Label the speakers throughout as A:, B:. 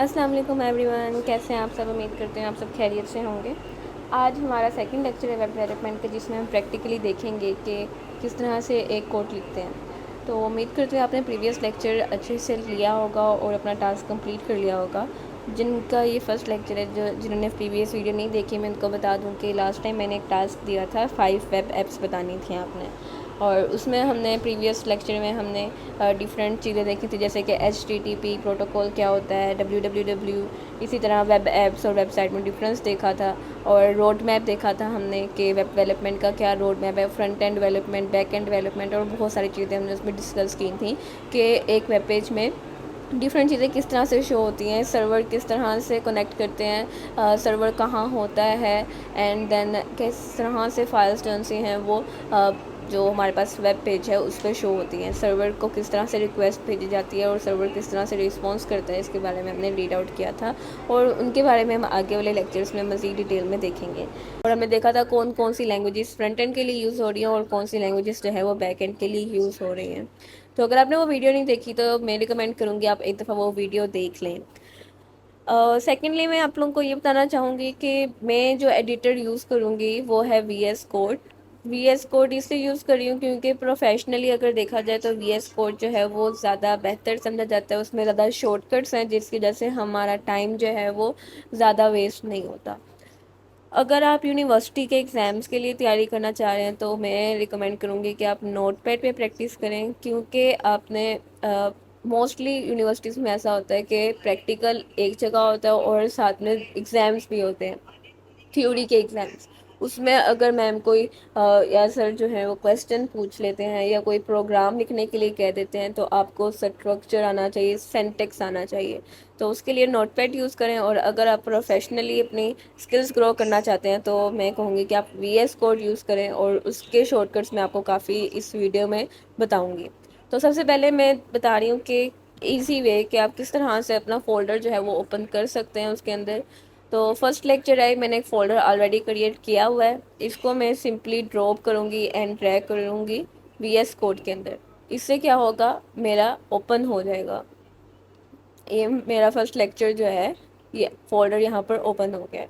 A: अस्सलाम वालेकुम एवरीवन, कैसे हैं आप सब। उम्मीद करते हैं आप सब खैरियत से होंगे। आज हमारा सेकंड लेक्चर है वेब डेवलपमेंट का, जिसमें हम प्रैक्टिकली देखेंगे कि किस तरह से एक कोड लिखते हैं। तो उम्मीद करते हैं आपने प्रीवियस लेक्चर अच्छे से लिया होगा और अपना टास्क कंप्लीट कर लिया होगा। जिनका ये फ़र्स्ट लेक्चर है, जो जिन्होंने प्रीवियस वीडियो नहीं देखी, मैं उनको बता दूं कि लास्ट टाइम मैंने एक टास्क दिया था, 5 वेब एप्स बतानी थी आपने। और उसमें हमने प्रीवियस लेक्चर में हमने डिफरेंट चीज़ें देखी थी, जैसे कि HTTP प्रोटोकॉल क्या होता है, www, इसी तरह वेब एप्स और वेबसाइट में डिफरेंस देखा था। और रोड मैप देखा था हमने कि वेब डेवलपमेंट का क्या रोड मैप है, front end development, back and development, और बहुत सारी चीज़ें हमने उसमें डिस्कस की थी कि एक वेब पेज में डिफरेंट चीज़ें किस तरह से शो होती हैं, सर्वर किस तरह से कनेक्ट करते हैं, सर्वर कहाँ होता है, एंड देन किस तरह से फाइल्स जो सी हैं वो जो हमारे पास वेब पेज है उस पर शो होती हैं, सर्वर को किस तरह से रिक्वेस्ट भेजी जाती है और सर्वर किस तरह से रिस्पॉन्स करता है, इसके बारे में हमने रीड आउट किया था। और उनके बारे में हम आगे वाले लेक्चर्स में मज़ीद डिटेल में देखेंगे। और हमने देखा था कौन कौन सी लैंग्वेजेस फ्रंट एंड के लिए यूज़ हो रही हैं और कौन सी लैंग्वेजेस जो है वो बैक एंड के लिए यूज़ हो रही हैं। तो अगर आपने वो वीडियो नहीं देखी तो मैं रिकमेंड करूँगी आप एक दफ़ा वो वीडियो देख लें। सेकेंडली मैं आप लोगों को ये बताना चाहूँगी कि मैं जो एडिटर यूज़ करूँगी वो है VS कोड। VS कोड इसलिए यूज़ कर रही हूँ क्योंकि प्रोफेशनली अगर देखा जाए तो VS कोड जो है वो ज़्यादा बेहतर समझा जाता है, उसमें ज़्यादा शॉर्टकट्स हैं जिसकी वजह से हमारा टाइम जो है वो ज़्यादा वेस्ट नहीं होता। अगर आप यूनिवर्सिटी के एग्ज़ाम्स के लिए तैयारी करना चाह रहे हैं तो मैं रिकमेंड करूँगी कि आप नोटपैड पे प्रैक्टिस करें, क्योंकि आपने मोस्टली यूनिवर्सिटीज़ में ऐसा होता है कि प्रैक्टिकल एक जगह होता है और साथ में एग्ज़ाम्स भी होते हैं, थ्योरी के एग्ज़ाम्स। उसमें अगर मैम कोई या सर जो है वो क्वेश्चन पूछ लेते हैं या कोई प्रोग्राम लिखने के लिए कह देते हैं तो आपको स्ट्रक्चर आना चाहिए, सिंटैक्स आना चाहिए। तो उसके लिए नोटपैड यूज़ करें। और अगर आप प्रोफेशनली अपनी स्किल्स ग्रो करना चाहते हैं तो मैं कहूँगी कि आप VS कोड यूज़ करें, और उसके शॉर्टकट्स मैं आपको काफ़ी इस वीडियो में बताऊँगी। तो सबसे पहले मैं बता रही हूँ कि ईजी वे कि आप किस तरह से अपना फोल्डर जो है वो ओपन कर सकते हैं उसके अंदर। तो फर्स्ट लेक्चर है, मैंने एक फ़ोल्डर ऑलरेडी क्रिएट किया हुआ है, इसको मैं सिंपली ड्रॉप करूँगी एंड ड्रैग करूँगी VS कोड के अंदर। इससे क्या होगा, मेरा ओपन हो जाएगा। ये मेरा फर्स्ट लेक्चर जो है, ये फ़ोल्डर यहाँ पर ओपन हो गया है।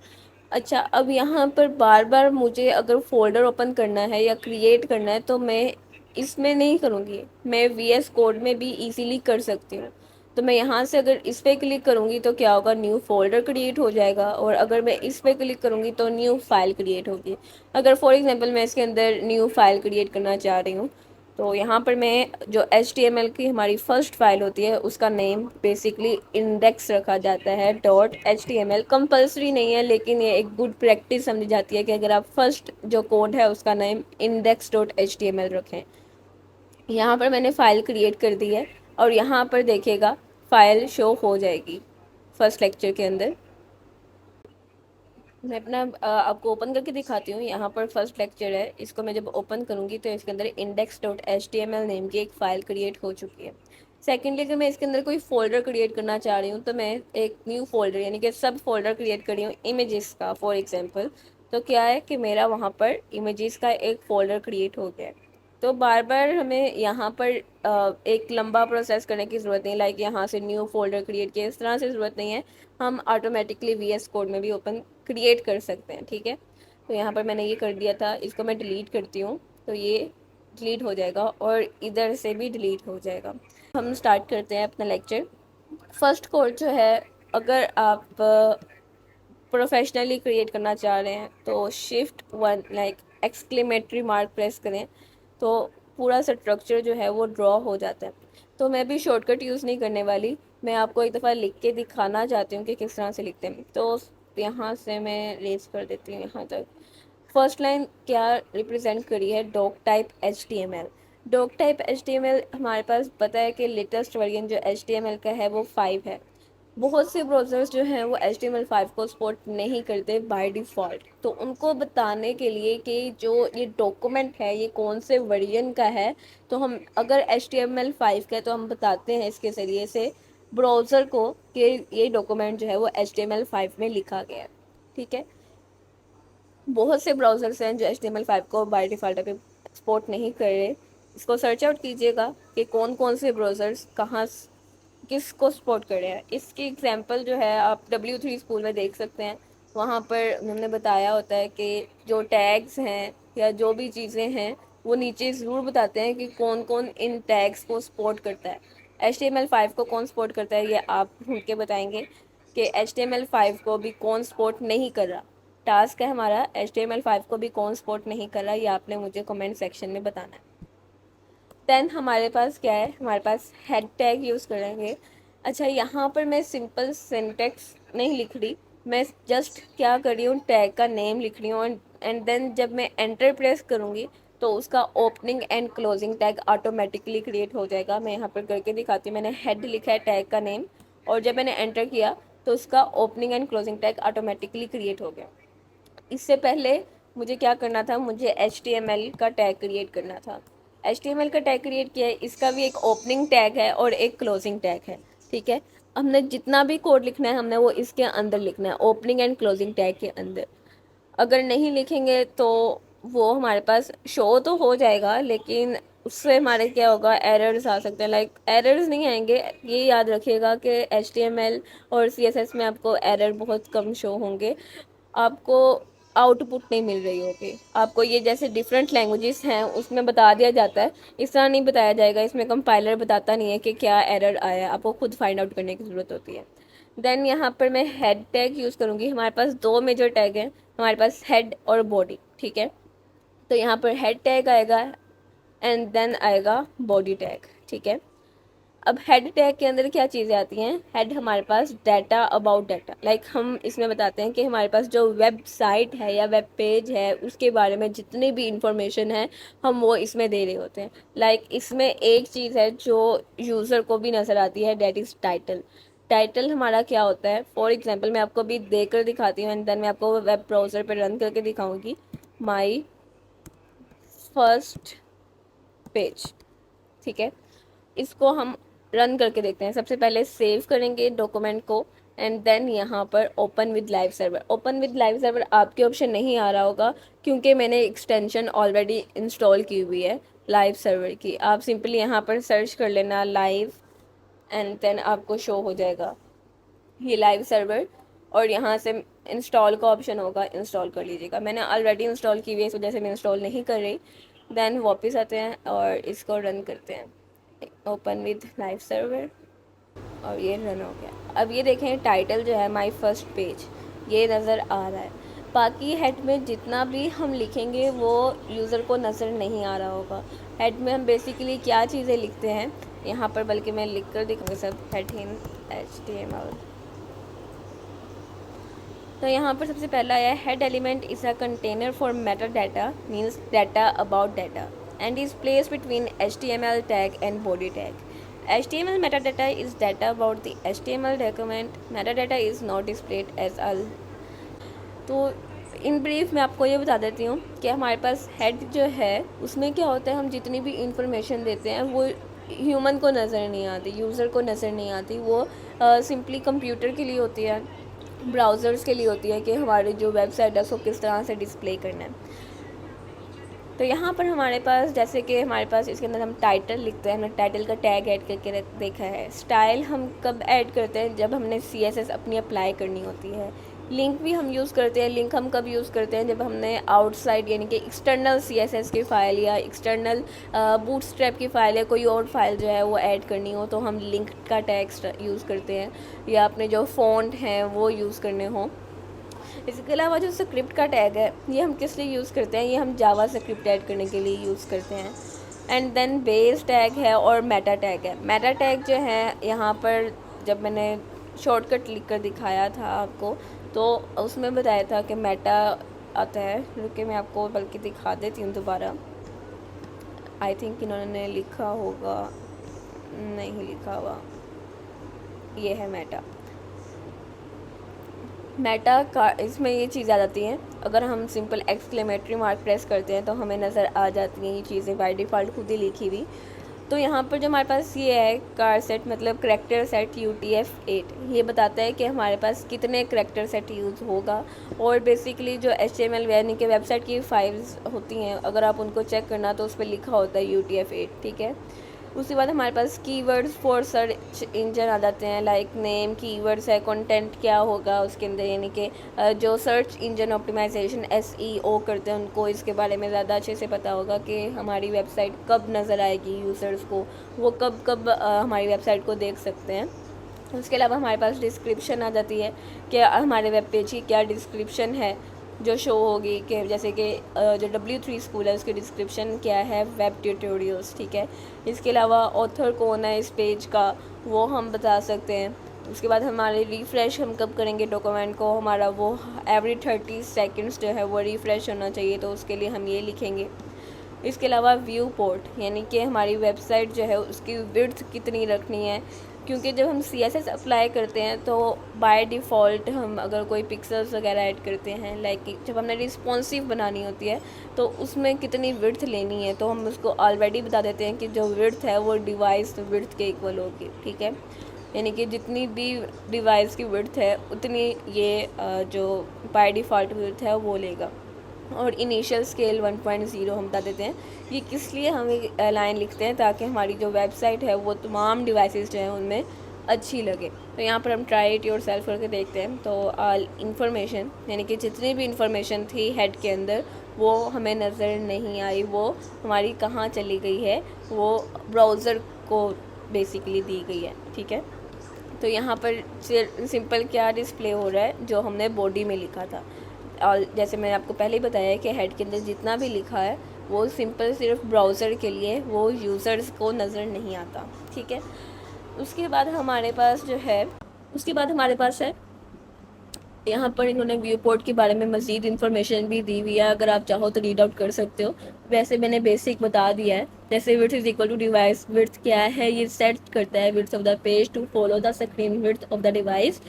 A: अच्छा, अब यहाँ पर बार बार मुझे अगर फ़ोल्डर ओपन करना है या क्रिएट करना है तो मैं इसमें नहीं करूँगी, मैं VS कोड में भी इजीली कर सकती हूँ। तो मैं यहाँ से अगर इस पर क्लिक करूँगी तो क्या होगा, न्यू फोल्डर क्रिएट हो जाएगा, और अगर मैं इस पर क्लिक करूँगी तो न्यू फाइल क्रिएट होगी। अगर फॉर एग्जांपल मैं इसके अंदर न्यू फाइल क्रिएट करना चाह रही हूँ तो यहाँ पर मैं जो HTML की हमारी फर्स्ट फाइल होती है उसका नेम बेसिकली इंडेक्स रखा जाता है, .html। कंपलसरी नहीं है, लेकिन ये एक गुड प्रैक्टिस समझी जाती है कि अगर आप फर्स्ट जो कोड है उसका नेम index.html रखें। यहाँ पर मैंने फ़ाइल क्रिएट कर दी है और यहाँ पर देखिएगा फ़ाइल शो हो जाएगी फर्स्ट लेक्चर के अंदर। मैं अपना आपको ओपन करके दिखाती हूँ। यहाँ पर फर्स्ट लेक्चर है, इसको मैं जब ओपन करूँगी तो इसके अंदर index.html नेम की एक फ़ाइल क्रिएट हो चुकी है। सेकेंडली अगर मैं इसके अंदर कोई फ़ोल्डर क्रिएट करना चाह रही हूँ तो मैं एक न्यू फोल्डर यानी कि सब फोल्डर क्रिएट कर रही हूँ इमेजेस का फॉर एग्जांपल। तो क्या है कि मेरा वहाँ पर इमेजेस का एक फ़ोल्डर क्रिएट हो गया है। तो बार बार हमें यहाँ पर एक लंबा प्रोसेस करने की ज़रूरत नहीं, लाइक यहाँ से न्यू फोल्डर क्रिएट किया, इस तरह से ज़रूरत नहीं है। हम ऑटोमेटिकली VS कोड में भी ओपन क्रिएट कर सकते हैं, ठीक है। तो यहाँ पर मैंने ये कर दिया था, इसको मैं डिलीट करती हूँ तो ये डिलीट हो जाएगा और इधर से भी डिलीट हो जाएगा। हम स्टार्ट करते हैं अपना लेक्चर। फर्स्ट कोड जो है, अगर आप प्रोफेशनली क्रिएट करना चाह रहे हैं तो Shift 1 like exclamatory mark press करें तो पूरा स्ट्रक्चर जो है वो ड्रॉ हो जाता है। तो मैं भी शॉर्टकट यूज़ नहीं करने वाली, मैं आपको एक दफ़ा लिख के दिखाना चाहती हूँ कि किस तरह से लिखते हैं। तो यहाँ से मैं रेज कर देती हूँ यहाँ तक। फर्स्ट लाइन क्या रिप्रेजेंट करी है, डॉक टाइप HTML हमारे पास पता है कि लेटेस्ट वर्जन जो HTML का है वो 5 है। बहुत से ब्राउज़र्स जो हैं वो HTML5 को सपोर्ट नहीं करते बाय डिफ़ॉल्ट। तो उनको बताने के लिए कि जो ये डॉक्यूमेंट है ये कौन से वर्जन का है, तो हम अगर HTML5 का है तो हम बताते हैं इसके ज़रिए से ब्राउज़र को कि ये डॉक्यूमेंट जो है वो HTML5 में लिखा गया है, ठीक है। बहुत से ब्राउज़र्स हैं जो HTML5 को बाय डिफ़ॉल्ट पे सपोर्ट नहीं कर रहे। इसको सर्च आउट कीजिएगा कि कौन कौन से ब्राउज़र्स कहाँ किसको सपोर्ट कर रहे हैं। इसकी एग्जांपल जो है आप W3 स्कूल में देख सकते हैं। वहाँ पर उन्होंने बताया होता है कि जो टैग्स हैं या जो भी चीज़ें हैं वो नीचे ज़रूर बताते हैं कि कौन कौन इन टैग्स को सपोर्ट करता है। HTML5 को कौन सपोर्ट करता है ये आप ढूंढ के बताएंगे कि HTML5 को भी कौन सपोर्ट नहीं कर रहा। टास्क है हमारा HTML5 को भी कौन सपोर्ट नहीं कर रहा, ये आपने मुझे कमेंट सेक्शन में बताना है। देन हमारे पास क्या है, हमारे पास हेड टैग यूज़ करेंगे। अच्छा, यहाँ पर मैं सिंपल सिंटेक्स नहीं लिख रही, मैं जस्ट क्या कर रही हूँ, टैग का नेम लिख रही हूँ एंड देन जब मैं एंटर प्रेस करूँगी तो उसका opening and closing tag automatically create हो जाएगा। मैं यहाँ पर करके दिखाती हूँ। मैंने हेड लिखा है टैग का नेम, और जब मैंने एंटर किया तो उसका opening and closing tag automatically create हो गया। इससे पहले मुझे क्या करना था, मुझे HTML का टैग क्रिएट करना था। HTML का टैग क्रिएट किया है, इसका भी एक ओपनिंग टैग है और एक क्लोजिंग टैग है। ठीक है, हमने जितना भी कोड लिखना है हमने वो इसके अंदर लिखना है, ओपनिंग एंड क्लोजिंग टैग के अंदर। अगर नहीं लिखेंगे तो वो हमारे पास शो तो हो जाएगा, लेकिन उससे हमारे क्या होगा, एरर्स आ सकते हैं। लाइक एरर्स नहीं आएंगे, ये याद रखिएगा कि HTML और CSS में आपको एरर बहुत कम शो होंगे। आपको आउटपुट नहीं मिल रही होगी, आपको ये जैसे डिफरेंट लैंग्वेजेस हैं उसमें बता दिया जाता है, इस तरह नहीं बताया जाएगा। इसमें कंपाइलर बताता नहीं है कि क्या एरर आया है, आपको खुद फाइंड आउट करने की ज़रूरत होती है। देन यहाँ पर मैं हेड टैग यूज़ करूँगी। हमारे पास दो मेजर टैग हैं, हमारे पास हेड और बॉडी। ठीक है, तो यहाँ पर हेड टैग आएगा एंड देन आएगा बॉडी टैग। ठीक है, अब हेड टैग के अंदर क्या चीज़ें आती हैं, हेड हमारे पास डाटा अबाउट डाटा, लाइक हम इसमें बताते हैं कि हमारे पास जो वेबसाइट है या वेब पेज है उसके बारे में जितनी भी इंफॉर्मेशन है हम वो इसमें दे रहे होते हैं। लाइक इसमें एक चीज़ है जो यूज़र को भी नज़र आती है, डेट इज़ टाइटल। टाइटल हमारा क्या होता है, फॉर एग्जांपल मैं आपको अभी देख कर दिखाती हूँ एंड देन मैं आपको वेब ब्राउज़र पर रन करके दिखाऊंगी। My first page. ठीक है, इसको हम रन करके देखते हैं। सबसे पहले सेव करेंगे डॉक्यूमेंट को एंड देन यहाँ पर open with live server. Open with live server आपके ऑप्शन नहीं आ रहा होगा क्योंकि मैंने एक्सटेंशन ऑलरेडी इंस्टॉल की हुई है लाइव सर्वर की। आप सिंपली यहाँ पर सर्च कर लेना लाइव एंड देन आपको शो हो जाएगा ये लाइव सर्वर, और यहाँ से इंस्टॉल का ऑप्शन होगा, इंस्टॉल कर लीजिएगा। मैंने ऑलरेडी इंस्टॉल की हुई है, इस वजह से मैं इंस्टॉल नहीं कर रही। देन वापस आते हैं और इसको रन करते हैं, ओपन विद लाइव सर्वर, और ये रन हो गया। अब ये देखें टाइटल जो है माय फर्स्ट पेज ये नज़र आ रहा है। बाकी हेड में जितना भी हम लिखेंगे वो यूज़र को नज़र नहीं आ रहा होगा। हेड में हम बेसिकली क्या चीज़ें लिखते हैं यहाँ पर, बल्कि मैं लिख कर दिखाऊंगी सब, हेड इन HTML। तो यहाँ पर सबसे पहला आया head element is a container for Meta data, means data about data, and is placed between HTML tag and body tag. HTML metadata is data about the HTML document. Metadata is not displayed as a। तो in brief मैं आपको ये बता देती हूँ कि हमारे पास head जो है उसमें क्या होता है, हम जितनी भी इंफॉर्मेशन देते हैं वो ह्यूमन को नज़र नहीं आती, यूज़र को नज़र नहीं आती। वो सिंपली कंप्यूटर के लिए होती है, ब्राउज़र्स के लिए होती है कि हमारी जो वेबसाइट है उसको किस तरह से डिस्प्ले करना है। तो यहाँ पर हमारे पास जैसे कि हमारे पास इसके अंदर हम टाइटल लिखते हैं, हमने टाइटल का टैग ऐड करके देखा है। स्टाइल हम कब ऐड करते हैं, जब हमने CSS अपनी अप्लाई करनी होती है। लिंक भी हम यूज़ करते हैं, लिंक हम कब यूज़ करते हैं, जब हमने आउटसाइड यानी कि एक्सटर्नल CSS की फ़ाइल या एक्सटर्नल बूटस्ट्रैप की फ़ाइल या कोई और फाइल जो है वो ऐड करनी हो तो हम लिंक का टैग यूज़ करते हैं, या अपने जो फ़ॉन्ट हैं वो यूज़ करने हों। इसके अलावा जो स्क्रिप्ट का टैग है ये हम किस लिए यूज़ करते हैं, ये हम जावा स्क्रिप्ट ऐड करने के लिए यूज़ करते हैं। एंड देन बेस टैग है और मेटा टैग है। मेटा टैग जो है यहाँ पर जब मैंने शॉर्टकट लिख कर दिखाया था आपको तो उसमें बताया था कि मेटा आता है। रुके मैं आपको बल्कि दिखा देती हूँ दोबारा, आई थिंक इन्होंने लिखा होगा, नहीं लिखा हुआ, ये है मेटा। मेटा का इसमें ये चीज़ आ जाती हैं, अगर हम सिंपल एक्सक्लेमेटरी मार्क प्रेस करते हैं तो हमें नज़र आ जाती हैं ये चीज़ें बाय डिफ़ॉल्ट खुद ही लिखी हुई। तो यहाँ पर जो हमारे पास ये है कार सेट मतलब करेक्टर सेट UTF-8, ये बताता है कि हमारे पास कितने करेक्टर सेट यूज़ होगा। और बेसिकली जो HTML यानी कि वेबसाइट की फाइल्स होती हैं, अगर आप उनको चेक करना तो उस पर लिखा होता है UTF-8। ठीक है, उसके बाद हमारे पास कीवर्ड्स फॉर सर्च इंजन आ जाते हैं, लाइक नेम कीवर्ड्स है, कंटेंट क्या होगा उसके अंदर, यानी कि जो सर्च इंजन ऑप्टिमाइजेशन SEO करते हैं उनको इसके बारे में ज़्यादा अच्छे से पता होगा कि हमारी वेबसाइट कब नज़र आएगी यूज़र्स को, वो कब कब हमारी वेबसाइट को देख सकते हैं। उसके अलावा हमारे पास डिस्क्रिप्शन आ जाती है कि हमारे वेब पेज की क्या डिस्क्रिप्शन है जो शो होगी, कि जैसे कि जो W3 स्कूल है उसकी डिस्क्रिप्शन क्या है, वेब ट्यूटोरियल्स, ठीक है। इसके अलावा ऑथर कौन है इस पेज का वो हम बता सकते हैं। उसके बाद हमारे रिफ़्रेश हम कब करेंगे डॉक्यूमेंट को, हमारा वो एवरी 30 सेकेंड्स जो है वो रिफ़्रेश होना चाहिए, तो उसके लिए हम ये लिखेंगे। इसके अलावा व्यू पोर्ट, यानी कि हमारी वेबसाइट जो है उसकी विड्थ कितनी रखनी है, क्योंकि जब हम CSS अप्लाई करते हैं तो बाय डिफ़ॉल्ट हम अगर कोई पिक्सेल्स वगैरह ऐड करते हैं, लाइक जब हमने रिस्पॉन्सिव बनानी होती है तो उसमें कितनी विड्थ लेनी है, तो हम उसको ऑलरेडी बता देते हैं कि जो विड्थ है वो डिवाइस विड्थ के इक्वल होगी, ठीक है। यानी कि जितनी भी डिवाइस की विड्थ है उतनी ये जो बाय डिफ़ॉल्ट विड्थ है वो लेगा। और इनिशियल स्केल 1.0 हम बता देते हैं। ये किस लिए हम लाइन लिखते हैं, ताकि हमारी जो वेबसाइट है वो तमाम डिवाइसेस जो हैं उनमें अच्छी लगे। तो यहाँ पर हम ट्राई इट योर सेल्फ करके देखते हैं। तो ऑल इन्फॉर्मेशन, यानी कि जितनी भी इंफॉर्मेशन थी हेड के अंदर वो हमें नज़र नहीं आई, वो हमारी कहाँ चली गई है, वो ब्राउज़र को बेसिकली दी गई है, ठीक है। तो यहाँ पर सिंपल क्या डिस्प्ले हो रहा है, जो हमने बॉडी में लिखा था। और जैसे मैंने आपको पहले ही बताया है कि हेड के अंदर जितना भी लिखा है वो सिंपल सिर्फ ब्राउज़र के लिए, वो यूज़र्स को नज़र नहीं आता, ठीक है। उसके बाद हमारे पास जो है, उसके बाद हमारे पास है यहाँ पर इन्होंने व्यू पोर्ट के बारे में मज़ीद इन्फॉर्मेशन भी दी हुई है, अगर आप चाहो तो रीड आउट कर सकते हो। वैसे मैंने बेसिक बता दिया है, जैसे width is equal to device width क्या है, ये सेट करता है width of the page to follow the screen width of the device.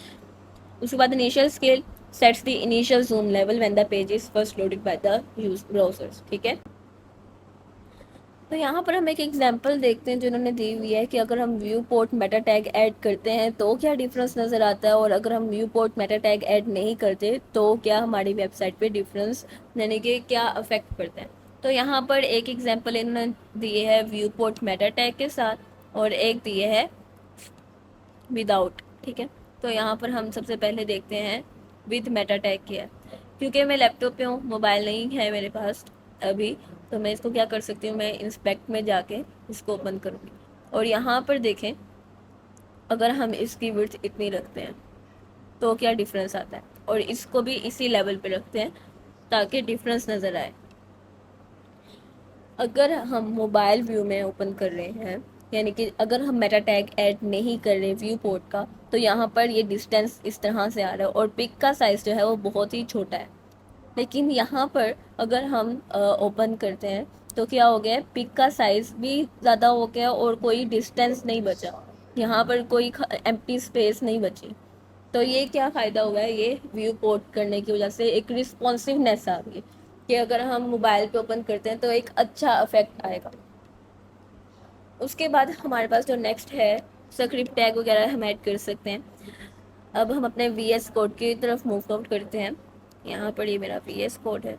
A: उसके बाद initial scale sets the initial zoom level when the page is first loaded by the use browsers, ठीक है। तो यहाँ पर हम एक एग्जांपल देखते हैं जो इन्होंने दी हुई है कि अगर हम view port Meta tag add करते हैं तो क्या डिफरेंस नज़र आता है, और अगर हम view port Meta tag add नहीं करते तो क्या हमारी वेबसाइट पे डिफरेंस, यानी कि क्या अफेक्ट पड़ता है। तो यहाँ पर एक एग्जांपल इन्होंने दिए है व्यू पोर्ट मेटा टैग के साथ और एक दिए है विदाउट, ठीक है। तो यहाँ पर हम सबसे पहले देखते हैं विद मेटा टैग क्या है। क्योंकि मैं लैपटॉप पे हूँ, मोबाइल नहीं है मेरे पास अभी, तो मैं इसको क्या कर सकती हूँ, मैं इंस्पेक्ट में जाके इसको ओपन करूँगी और यहाँ पर देखें अगर हम इसकी विड्थ इतनी रखते हैं तो क्या डिफरेंस आता है, और इसको भी इसी लेवल पे रखते हैं ताकि डिफरेंस नज़र आए। अगर हम मोबाइल व्यू में ओपन कर रहे हैं, यानी कि अगर हम मेटा टैग ऐड नहीं कर रहे व्यू पोर्ट का, तो यहाँ पर ये डिस्टेंस इस तरह से आ रहा है और पिक का साइज़ जो है वो बहुत ही छोटा है। लेकिन यहाँ पर अगर हम ओपन करते हैं तो क्या हो गया, पिक का साइज़ भी ज़्यादा हो गया और कोई डिस्टेंस नहीं बचा, यहाँ पर कोई एम्प्टी स्पेस नहीं बची। तो ये क्या फ़ायदा हुआ है, ये व्यू पोर्ट करने की वजह से एक रिस्पॉन्सिवनेस आ गई कि अगर हम मोबाइल पे ओपन करते हैं तो एक अच्छा इफेक्ट आएगा। उसके बाद हमारे पास जो नेक्स्ट है स्क्रिप्ट टैग वगैरह हम ऐड कर सकते हैं। अब हम अपने VS कोड की तरफ मूव आउट करते हैं। यहाँ पर ये मेरा VS कोड है,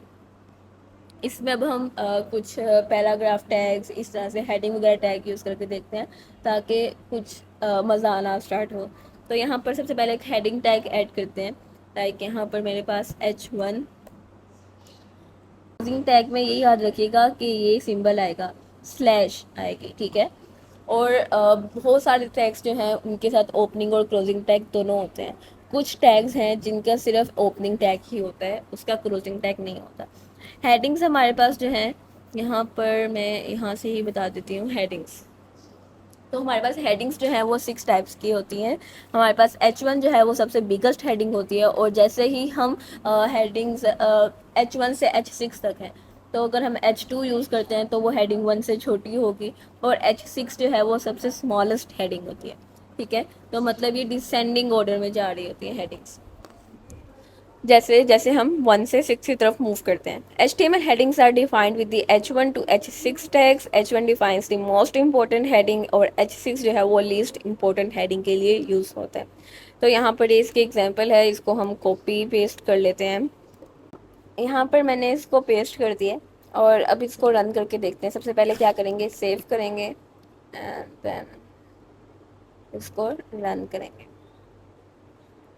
A: इसमें अब हम कुछ पैराग्राफ टैग्स इस तरह से हेडिंग वगैरह टैग यूज़ करके देखते हैं ताकि कुछ मज़ा आना स्टार्ट हो। तो यहाँ पर सबसे पहले एक हेडिंग टैग ऐड करते हैं, लाइक यहाँ पर मेरे पास H1। क्लोजिंग टैग में ये याद रखिएगा कि ये सिंबल आएगा, स्लैश आएगी, ठीक है। और बहुत सारे टैग्स जो हैं उनके साथ ओपनिंग और क्लोजिंग टैग दोनों होते हैं। कुछ टैग्स हैं जिनका सिर्फ ओपनिंग टैग ही होता है, उसका क्लोजिंग टैग नहीं होता। हेडिंग्स हमारे पास जो हैं, यहाँ पर मैं यहाँ से ही बता देती हूँ हेडिंग्स। तो हमारे पास हेडिंग्स जो है वो 6 टाइप्स की होती हैं। हमारे पास H1 जो है वो सबसे बिगेस्ट हेडिंग होती है, और जैसे ही हम हेडिंग्स H1 से H6 तक हैं, तो अगर हम H2 यूज़ करते हैं तो वो हेडिंग 1 से छोटी होगी, और H6 जो है वो सबसे स्मॉलेस्ट हेडिंग होती है, ठीक है। तो मतलब ये डिसेंडिंग ऑर्डर में जा रही होती है हेडिंग्स, जैसे जैसे हम 1 से 6 की तरफ मूव करते हैं। HTML headings are defined with the H1 to H6 tags. H1 defines the most important heading और H6 जो है वो least important heading के लिए यूज़ होता है। तो यहाँ पर इसके एग्जांपल है, इसको हम कॉपी पेस्ट कर लेते हैं। यहाँ पर मैंने इसको पेस्ट कर दिया और अब इसको रन करके देखते हैं। सबसे पहले क्या करेंगे, सेव करेंगे एंड देन इसको रन करेंगे।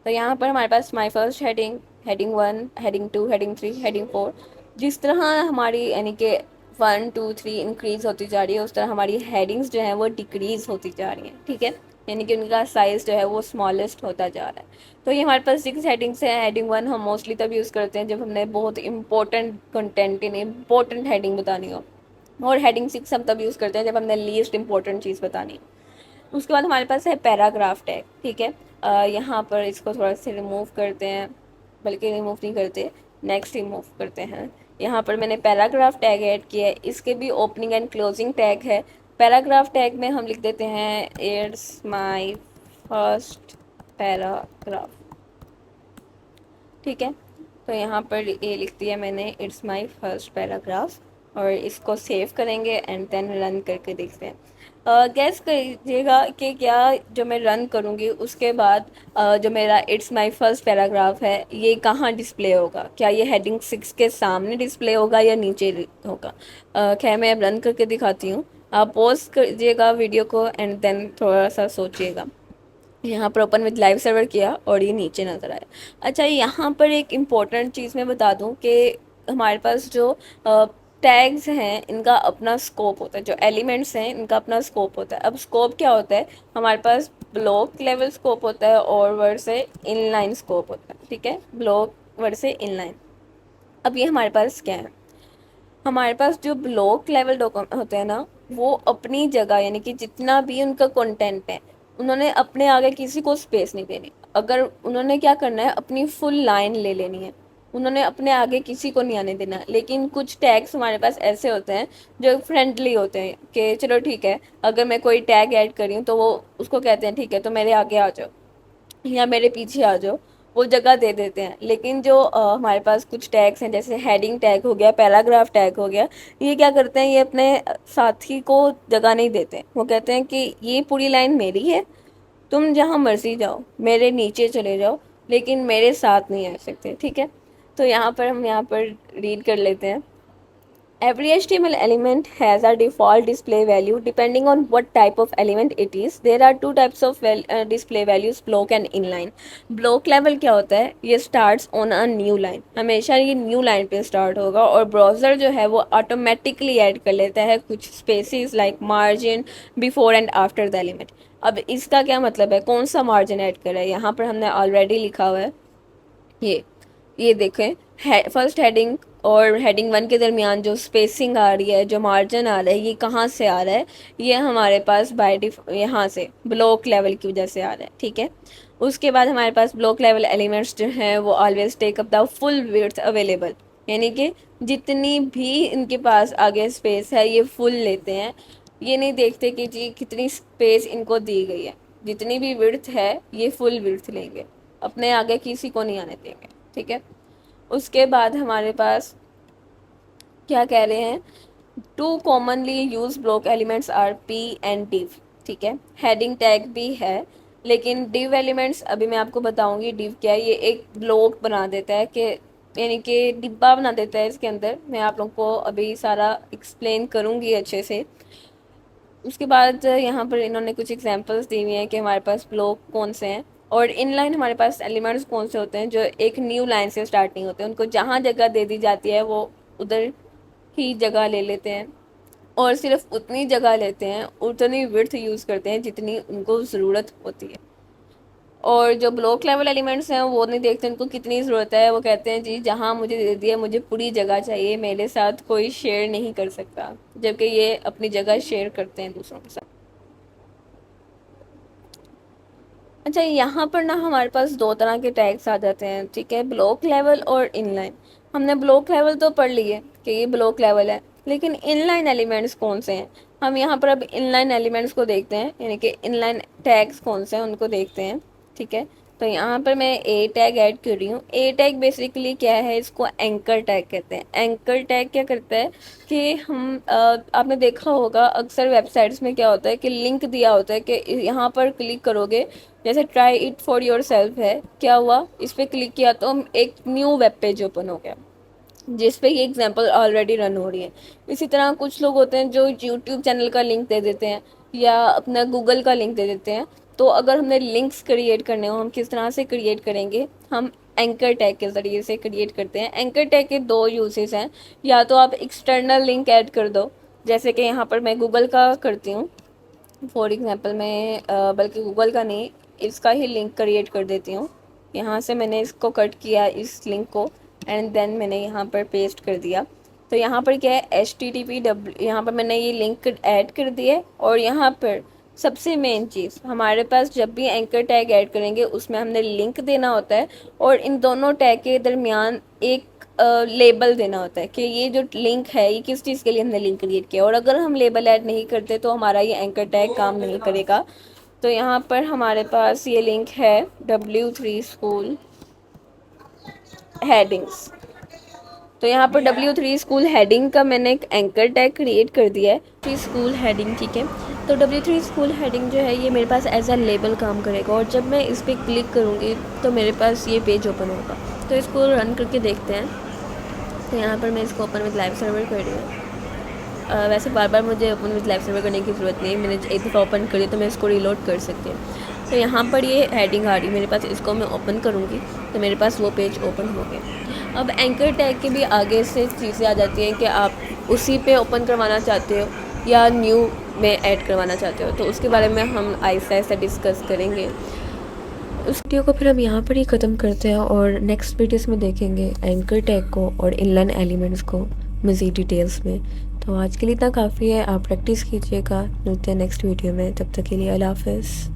A: तो यहाँ पर हमारे पास my first heading, heading 1, heading 2, heading 3, heading 4, जिस तरह हमारी यानी कि 1 2 3 इंक्रीज होती जा रही है, उस तरह हमारी हेडिंग्स जो हैं वो डिक्रीज होती जा रही हैं, ठीक है। यानी कि उनका साइज़ जो है वो स्मॉलेस्ट होता जा रहा है। तो ये हमारे पास 6 हेडिंग्स हैं। हेडिंग 1 हम मोस्टली तब यूज़ करते हैं जब हमने बहुत important content in important heading बतानी हो, और हेडिंग 6 हम तब यूज़ करते हैं जब हमने लीस्ट इंपॉर्टेंट चीज़ बतानी है। उसके बाद हमारे पास है पैराग्राफ टैग, ठीक है। यहाँ पर इसको थोड़ा सा रिमूव करते हैं, बल्कि रिमूव नहीं करते, नेक्स्ट रिमूव करते हैं। यहाँ पर मैंने पैराग्राफ टैग ऐड किया है, इसके भी ओपनिंग एंड क्लोजिंग टैग है। पैराग्राफ टैग में हम लिख देते हैं इट्स माई फर्स्ट पैराग्राफ, ठीक है। तो यहाँ पर ये लिख दिया मैंने इट्स माई फर्स्ट पैराग्राफ, और इसको सेव करेंगे एंड देन रन करके देखते हैं। गैस करिएगा कि क्या जो मैं रन करूँगी उसके बाद जो मेरा इट्स माई फर्स्ट पैराग्राफ है ये कहाँ डिस्प्ले होगा? क्या ये हेडिंग 6 के सामने डिस्प्ले होगा या नीचे होगा? खैर मैं अब रन करके दिखाती हूँ। आप पॉज करिएगा वीडियो को एंड देन थोड़ा सा सोचिएगा। यहाँ पर ओपन विद लाइव सर्वर किया और ये नीचे नज़र आया। अच्छा, यहाँ पर एक इम्पॉर्टेंट चीज़ मैं बता दूँ कि हमारे पास जो टैग्स हैं इनका अपना स्कोप होता है, जो एलिमेंट्स हैं इनका अपना स्कोप होता है। अब स्कोप क्या होता है? हमारे पास ब्लॉक लेवल स्कोप होता है और वर्ड से इनलाइन स्कोप होता है, ठीक है। ब्लॉक वर्ड से इनलाइन। अब ये हमारे पास क्या है? हमारे पास जो ब्लॉक लेवल डॉक्यूमेंट होते हैं ना, वो अपनी जगह यानी कि जितना भी उनका कंटेंट है उन्होंने अपने आगे किसी को स्पेस नहीं देनी। अगर उन्होंने क्या करना है, अपनी फुल लाइन ले लेनी है, उन्होंने अपने आगे किसी को नहीं आने देना। लेकिन कुछ टैग्स हमारे पास ऐसे होते हैं जो फ्रेंडली होते हैं कि चलो ठीक है, अगर मैं कोई टैग ऐड करी हूँ तो वो उसको कहते हैं ठीक है तो मेरे आगे आ जाओ या मेरे पीछे आ जाओ, वो जगह दे देते हैं। लेकिन जो हमारे पास कुछ टैग्स हैं जैसे हेडिंग टैग हो गया, पैराग्राफ टैग हो गया, ये क्या करते हैं, ये अपने साथी को जगह नहीं देते। वो कहते हैं कि ये पूरी लाइन मेरी है, तुम जहाँ मर्जी जाओ, मेरे नीचे चले जाओ, लेकिन मेरे साथ नहीं आ सकते, ठीक है। तो यहाँ पर हम यहाँ पर रीड कर लेते हैं। Every HTML element has a default display value depending on what type of element it is. There are two types of display values, block and inline. Block level क्या होता है? ये starts on a new line. हमेशा ये new line पे start होगा, और browser जो है वो automatically add कर लेता है कुछ spaces like margin before and after the element. अब इसका क्या मतलब है? कौन सा margin add कर रहा है? यहाँ पर हमने already लिखा हुआ है ये देखें, फर्स्ट हेडिंग और हेडिंग 1 के दरमियान जो स्पेसिंग आ रही है, जो मार्जिन आ रहा है, ये कहाँ से आ रहा है? ये हमारे पास बाय यहाँ से ब्लॉक लेवल की वजह से आ रहा है, ठीक है। उसके बाद हमारे पास ब्लॉक लेवल एलिमेंट्स जो हैं वो always take up the full width available, यानी कि जितनी भी इनके पास आगे स्पेस है ये फुल लेते हैं। ये नहीं देखते कि जी कितनी स्पेस इनको दी गई है, जितनी भी विड्थ है ये फुल विड्थ लेंगे, अपने आगे किसी को नहीं आने देंगे, ठीक है। उसके बाद हमारे पास क्या कह रहे हैं, two commonly used block elements are P and div, ठीक है। हेडिंग टैग भी है, लेकिन डिव एलिमेंट्स अभी मैं आपको बताऊंगी डिव क्या है। ये एक ब्लॉक बना देता है कि यानी कि डिब्बा बना देता है इसके अंदर। मैं आप लोगों को अभी सारा एक्सप्लेन करूंगी अच्छे से। उसके बाद यहाँ पर इन्होंने कुछ एग्जांपल्स दी हुई हैं कि हमारे पास ब्लॉक कौन से हैं, और इनलाइन हमारे पास एलिमेंट्स कौन से होते हैं जो एक न्यू लाइन से स्टार्ट नहीं होते। उनको जहाँ जगह दे दी जाती है वो उधर ही जगह ले लेते हैं, और सिर्फ उतनी जगह लेते हैं, उतनी विड्थ यूज़ करते हैं जितनी उनको ज़रूरत होती है। और जो ब्लॉक लेवल एलिमेंट्स हैं वो नहीं देखते उनको कितनी ज़रूरत है, वो कहते हैं जी जहाँ मुझे दे दिया मुझे पूरी जगह चाहिए, मेरे साथ कोई शेयर नहीं कर सकता, जबकि ये अपनी जगह शेयर करते हैं दूसरों के साथ। अच्छा, यहाँ पर ना हमारे पास दो तरह के टैग्स आ जाते हैं, ठीक है, ब्लॉक लेवल और इनलाइन। हमने ब्लॉक लेवल तो पढ़ लिए कि ये ब्लॉक लेवल है, लेकिन इनलाइन एलिमेंट्स कौन से हैं? हम यहाँ पर अब इनलाइन एलिमेंट्स को देखते हैं, यानी कि इनलाइन टैग्स कौन से हैं उनको देखते हैं, ठीक है। तो यहाँ पर मैं ए टैग ऐड कर रही हूँ। ए टैग बेसिकली क्या है, इसको एंकर टैग कहते हैं। एंकर टैग क्या करता है कि हम आपने देखा होगा अक्सर वेबसाइट्स में क्या होता है कि लिंक दिया होता है कि यहाँ पर क्लिक करोगे, जैसे try it for your self है, क्या हुआ, इस पर क्लिक किया तो एक न्यू वेब पेज ओपन हो गया जिस पे ये एग्जांपल ऑलरेडी रन हो रही है। इसी तरह कुछ लोग होते हैं जो यूट्यूब चैनल का लिंक दे देते हैं या अपना गूगल का लिंक दे देते हैं। तो अगर हमने लिंक्स क्रिएट करने हो, हम किस तरह से क्रिएट करेंगे, हम एंकर टैग के ज़रिए से क्रिएट करते हैं। एंकर टैग के दो यूजेस हैं, या तो आप एक्सटर्नल लिंक ऐड कर दो, जैसे कि यहाँ पर मैं गूगल का करती हूँ फॉर एग्ज़ाम्पल। मैं बल्कि गूगल का नहीं, इसका ही लिंक क्रिएट कर देती हूँ। यहाँ से मैंने इसको कट किया, इस लिंक को, एंड देन मैंने यहाँ पर पेस्ट कर दिया। तो यहाँ पर क्या है, HTTP यहाँ पर मैंने ये लिंक ऐड कर दिया है। और यहाँ पर सबसे मेन चीज़, हमारे पास जब भी एंकर टैग ऐड करेंगे उसमें हमने लिंक देना होता है, और इन दोनों टैग के दरमियान एक लेबल देना होता है कि ये जो लिंक है ये किस चीज़ के लिए हमने लिंक क्रिएट किया। और अगर हम लेबल ऐड नहीं करते तो हमारा ये एंकर टैग काम नहीं करेगा। तो यहाँ पर हमारे पास ये लिंक है W3 स्कूल हेडिंग्स। तो यहाँ पर W3 स्कूल हेडिंग का मैंने एक एंकर टैग क्रिएट कर दिया है, 3 स्कूल हेडिंग, ठीक है। तो W3 स्कूल हेडिंग जो है ये मेरे पास एज अ लेबल काम करेगा, और जब मैं इस पर क्लिक करूँगी तो मेरे पास ये पेज ओपन होगा। तो इसको रन करके देखते हैं। तो यहाँ पर मैं इसको ओपन विद लाइव सर्वर कर रही हूँ। वैसे बार बार मुझे ओपन विद लाइव सर्वर करने की ज़रूरत नहीं है, मैंने एक दफ़ा ओपन करी तो मैं इसको रीलोड कर सकती हूँ। तो यहाँ पर ये हेडिंग आ रही है मेरे पास, इसको मैं ओपन करूँगी तो मेरे पास वो पेज ओपन हो गया। अब एंकर टैग के भी आगे से चीज़ें आ जाती हैं कि आप उसी पे ओपन करवाना चाहते हो या न्यू में ऐड करवाना चाहते हो, तो उसके बारे में हम आहिस्ता आहिस्ता डिस्कस करेंगे। उस वीडियो को फिर हम यहाँ पर ही ख़त्म करते हैं, और नेक्स्ट वीडियोस में देखेंगे एंकर टैग को और इनलाइन एलिमेंट्स को मज़ीद डिटेल्स में। तो आज के लिए इतना काफ़ी है, आप प्रैक्टिस कीजिएगा। मिलते हैं नेक्स्ट वीडियो में, तब तक के लिए अल्लाह हाफ़िज़।